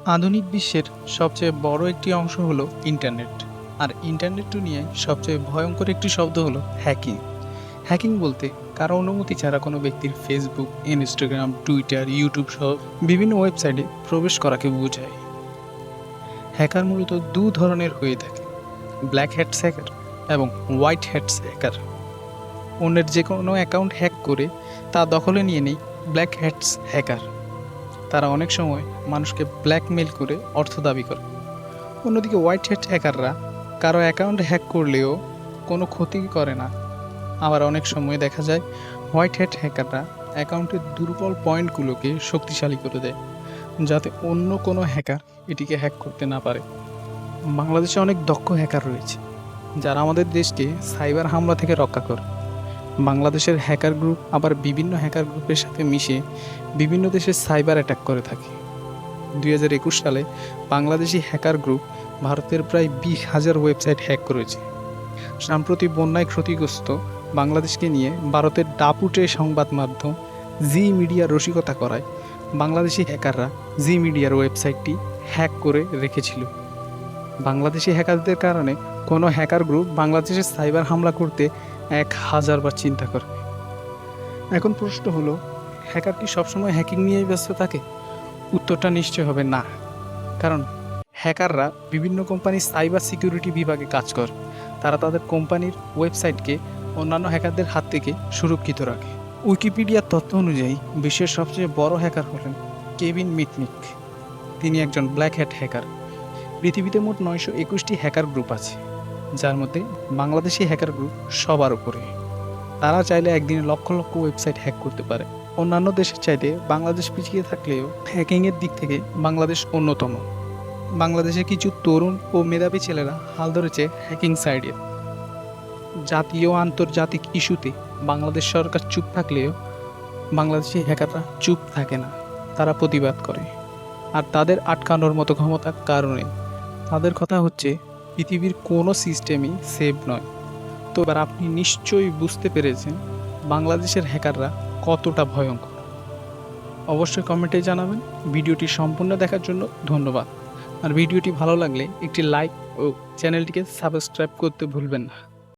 আধুনিক বিশ্বের সবচেয়ে বড় একটি অংশ হলো ইন্টারনেট। আর ইন্টারনেট নিয়ে সবচেয়ে ভয়ঙ্কর একটি শব্দ হলো হ্যাকিং। হ্যাকিং বলতে কারো অনুমতি ছাড়া কোনো ব্যক্তির ফেসবুক, ইনস্টাগ্রাম, টুইটার, ইউটিউব সহ বিভিন্ন ওয়েবসাইটে প্রবেশ করাকে বোঝায়। হ্যাকার মূলত দু ধরনের হয়ে থাকে: ব্ল্যাক হ্যাটস হ্যাকার এবং হোয়াইট হ্যাটস হ্যাকার। অন্যের যে কোনো অ্যাকাউন্ট হ্যাক করে তা দখলে নিয়ে নেয় ব্ল্যাক হ্যাটস হ্যাকার। তারা অনেক সময় মানুষকে ব্ল্যাকমেল করে অর্থ দাবি করে। অন্যদিকে হোয়াইট হ্যাট হ্যাকাররা কারো অ্যাকাউন্ট হ্যাক করলেও কোনো ক্ষতি করে না। আবার অনেক সময় দেখা যায় হোয়াইট হ্যাট হ্যাকাররা অ্যাকাউন্টের দুর্বল পয়েন্টগুলোকে শক্তিশালী করে দেয়, যাতে অন্য কোনো হ্যাকার এটিকে হ্যাক করতে না পারে। বাংলাদেশে অনেক দক্ষ হ্যাকার রয়েছে যারা আমাদের দেশকে সাইবার হামলা থেকে রক্ষা করে। বাংলাদেশের হ্যাকার গ্রুপ আবার বিভিন্ন হ্যাকার গ্রুপের সাথে মিশে বিভিন্ন দেশে সাইবার অ্যাটাক করে থাকে। 2021 সালে বাংলাদেশি হ্যাকার গ্রুপ ভারতের প্রায় 20,000 ওয়েবসাইট হ্যাক করেছে। সাম্প্রতি বন্যায় ক্ষতিগ্রস্ত বাংলাদেশকে নিয়ে ভারতের দাপুটে সংবাদ মাধ্যম জি মিডিয়া রসিকতা করায় বাংলাদেশি হ্যাকাররা জি মিডিয়ার ওয়েবসাইটটি হ্যাক করে রেখেছিল। বাংলাদেশি হ্যাকারদের কারণে কোনো হ্যাকার গ্রুপ বাংলাদেশে সাইবার হামলা করতে 1000 বার চিন্তা করে। এখন প্রশ্ন হলো, হ্যাকার কি সবসময় হ্যাকিং নিয়েই ব্যস্ত থাকে? উত্তরটা নিশ্চয় হবে না। কারণ হ্যাকাররা বিভিন্ন কোম্পানির সাইবার সিকিউরিটি বিভাগে কাজ করে। তারা তাদের কোম্পানির ওয়েবসাইটকে অন্যান্য হ্যাকারদের হাত থেকে সুরক্ষিত রাখে। উইকিপিডিয়ার তথ্য অনুযায়ী বিশ্বের সবচেয়ে বড় হ্যাকার হলেন কেভিন মিটনিক। তিনি একজন ব্ল্যাক হ্যাট হ্যাকার। পৃথিবীতে মোট 921টি হ্যাকার গ্রুপ আছে, যার মধ্যে বাংলাদেশি হ্যাকার গ্রুপ সবার উপরে। তারা চাইলে একদিনে লক্ষ লক্ষ ওয়েবসাইট হ্যাক করতে পারে। অন্যান্য দেশের চাইতে বাংলাদেশ পিছিয়ে থাকলেও হ্যাকিংয়ের দিক থেকে বাংলাদেশ অন্যতম। বাংলাদেশের কিছু তরুণ ও মেধাবী ছেলেরা হাল ধরেছে হ্যাকিং সাইডে। জাতীয় ও আন্তর্জাতিক ইস্যুতে বাংলাদেশ সরকার চুপ থাকলেও বাংলাদেশি হ্যাকাররা চুপ থাকে না, তারা প্রতিবাদ করে। আর তাদের আটকানোর মতো ক্ষমতা কারণে তাদের কথা হচ্ছে, পৃথিবীর কোনো সিস্টেমই সেভ নয়। তো এবার আপনি নিশ্চয়ই বুঝতে পেরেছেন বাংলাদেশের হ্যাকাররা কতটা ভয়ঙ্কর। অবশ্যই কমেন্টে জানাবেন। ভিডিওটি সম্পূর্ণ দেখার জন্য ধন্যবাদ। আর ভিডিওটি ভালো লাগলে একটি লাইক ও চ্যানেলটিকে সাবস্ক্রাইব করতে ভুলবেন না।